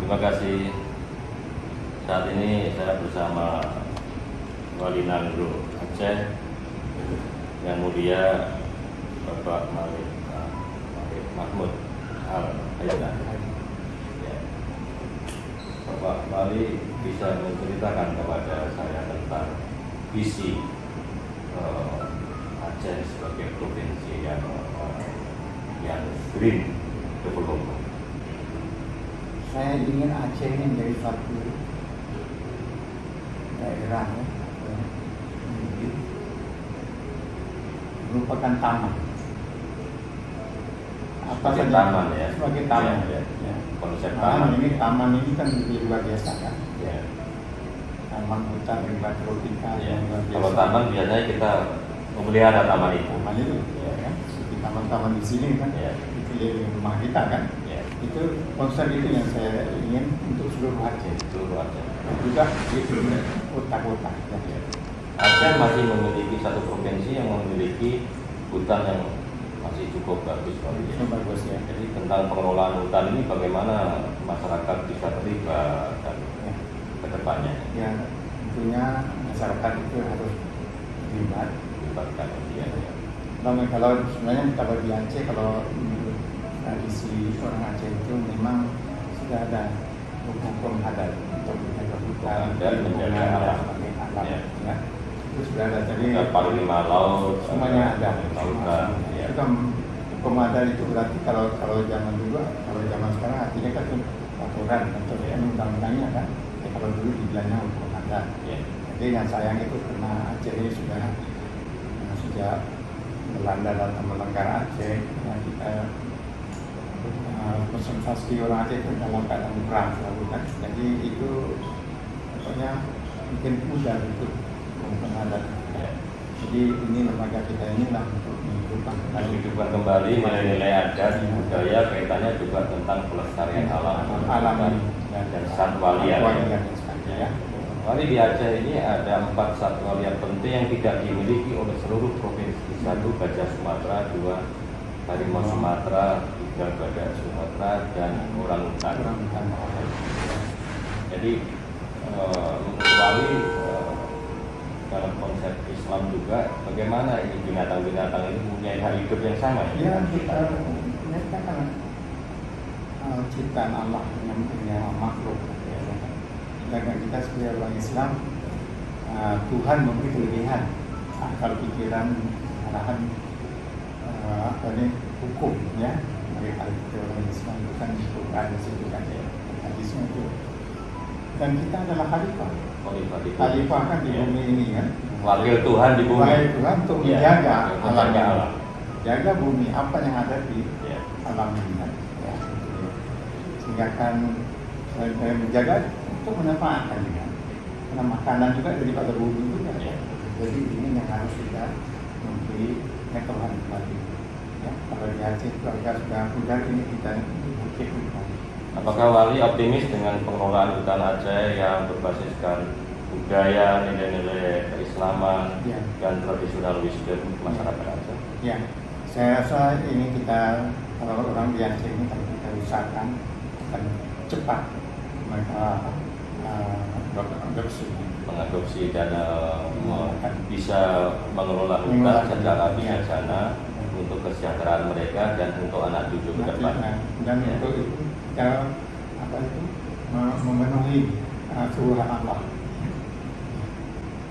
Terima kasih. Saat ini saya bersama Wali Nangro Aceh, yang mulia Bapak Malik Mahmud Al-Hayyan. Ya. Bapak Wali bisa menceritakan kepada saya tentang visi Aceh sebagai provinsi yang green development. Saya ingin Aceh ini menjadi satu daerah merupakan taman. Apa Sebagai saja taman ya. Sebagai taman. Ya. Ya. Konsep Taman taman. taman ini kan lebih luar biasa kan. Ya. Taman hutan rimba tropika Ya. yang luar biasa. Kalau taman biasanya kita memelihara taman itu. Taman itu, ya kan. Seperti taman-taman di sini kan. Ya. Itu jadi rumah kita kan. Ya. Itu konsep itu yang saya ingin untuk seluruh Aceh. Seluruh Aceh. Juga di kota-kota. Ya. Aceh masih memiliki satu provinsi yang memiliki hutan yang masih cukup bagus. Itu bagus ya. Jadi tentang pengelolaan hutan ini bagaimana masyarakat bisa terlibat dan ke depannya Ya, tentunya masyarakat itu harus terlibat. melibatkan dia. Ya. Kalau sebenarnya kalau di Aceh, kalau menurut tradisi orang Aceh itu memang sudah ada hukum adat untuk menjaga hutan Dan menjaga alam. sebagai alam. Ya. Ya. Itu sudah ada. Jadi Kita paling lima laut, semuanya ada. lautan. Ya. Itu kan hukum adat itu berarti kalau zaman dulu, kalau zaman sekarang artinya kan itu aturan atau undang-undangnya kan. Ya, kalau dulu dibilangnya hukum adat. Ya. Jadi yang sayang itu karena Aceh ini sudah sejak Belanda datang melanggar Aceh, ya kita konsentrasi orang Aceh itu dalam keadaan perang selalu kan. Jadi itu pokoknya mungkin mudah untuk hukum adat. Ya. Jadi ini lembaga kita inilah untuk Menghidupkan kembali nilai-nilai adat, budaya, kaitannya juga tentang pelestarian alam dan satwa liar. Ya. Wali di Aceh ini ada 4 satwa liar penting yang tidak dimiliki oleh seluruh provinsi. 1 gajah Sumatera, 2 harimau Sumatera, 3 badak Sumatera, dan orangutan. Jadi menurut Wali dalam konsep Islam juga bagaimana ini binatang-binatang ini punya hak hidup yang sama Ya, kita kan ciptaan Allah yang punya makhluk. Dan kita sebagai orang Islam, Tuhan memberi kelebihan akal pikiran, arahan hukum ya. Mereka itu orang Islam itu kan Quran itu kan ya, hadisnya itu. Dan kita adalah khalifah. Khalifah kan di bumi ini kan. Wakil Tuhan di bumi. Wakil Tuhan untuk menjaga alam. Jaga bumi apa yang ada di Ya. alam ini kan. Ya. Sehingga kan menjaga untuk memanfaatkan juga. Karena makanan juga daripada bumi itu kan. Ya. Jadi ini yang harus kita memberi Tuhan kembali. Ya, kalau di Aceh keluarga sudah udah ini kita bukit kembali. Apakah Wali optimis dengan pengelolaan hutan Aceh yang berbasiskan budaya, nilai-nilai keislaman, Ya. dan tradisional wisdom masyarakat Aceh? Ya, saya rasa ini kita kalau orang di Aceh ini kalau kita usahakan akan cepat mereka Mengadopsi dan bisa mengelola hutan secara bijaksana untuk kesejahteraan mereka dan untuk anak cucu ke depan. Dan Ya. untuk itu kita memenuhi suruhan Allah.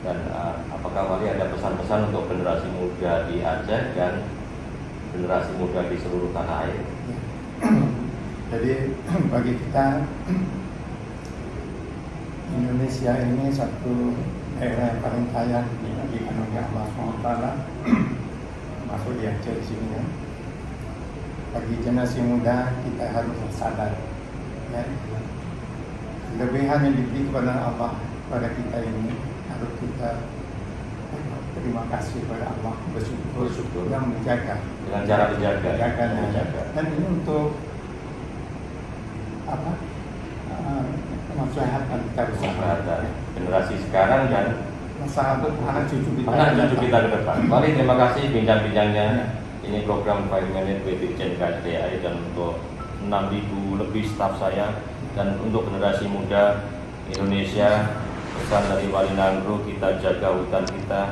Dan apakah Wali ada pesan-pesan untuk generasi muda di Aceh dan generasi muda di seluruh tanah air? Jadi bagi kita Indonesia ini satu daerah yang paling kaya di anugerah Allah SWT, masuk di Aceh di sini kan. Bagi generasi muda kita harus sadar ya, kelebihan yang diberi kepada Allah pada kita ini harus kita terima kasih kepada Allah, bersyukur dan menjaga Dengan cara menjaga. dan ini untuk apa kemaslahatan kita bersama Generasi sekarang dan masalah untuk anak cucu kita ke depan. Wali, terima kasih bincang-bincangnya. Ini program 5 Minute with Dirjen KSDAI dan untuk 6.000 lebih staf saya Dan untuk generasi muda Indonesia, pesan dari Wali Nangro, kita jaga hutan kita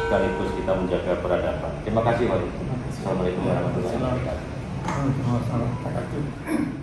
sekaligus kita menjaga peradaban. Terima kasih Wali. Assalamualaikum warahmatullahi wabarakatuh. Waalaikumsalam warahmatullahi wabarakatuh.